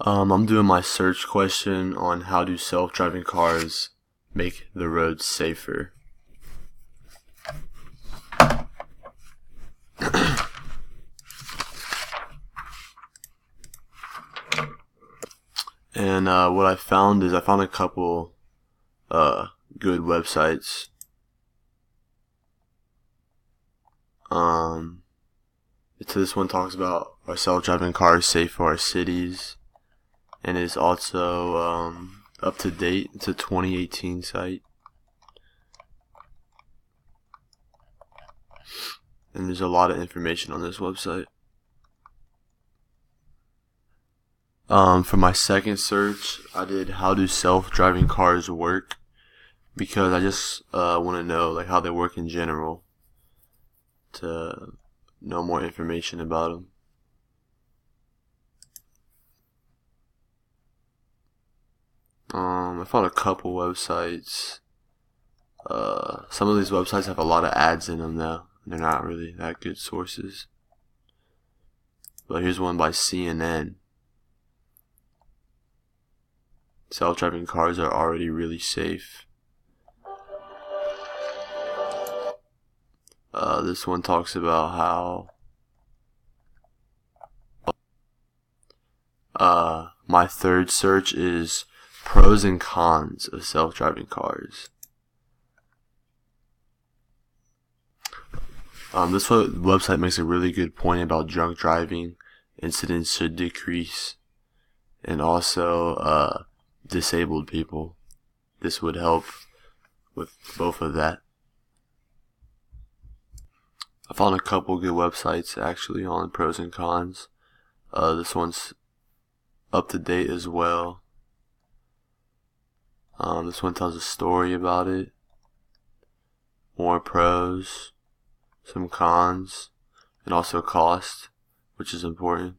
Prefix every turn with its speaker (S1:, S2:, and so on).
S1: I'm doing my search question on how do self-driving cars make the roads safer. And what I found is I found a couple good websites. This one talks about are self-driving cars safe for our cities, and is also up to date. It's a 2018 site, and there's a lot of information on this website. For my second search, I did how do self-driving cars work, because I just want to know like how they work in general, to know more information about them. I found a couple websites. Some of these websites have a lot of ads in them though. They're not really that good sources. But here's one by CNN. Self-driving cars are already really safe. This one talks about how my third search is pros and cons of self-driving cars. This website makes a really good point about drunk driving. Incidents should decrease, and also disabled people. This would help with both of that. I found a couple good websites actually on pros and cons. This one's up to date as well. This one tells a story about it. More pros, some cons, and also cost, which is important.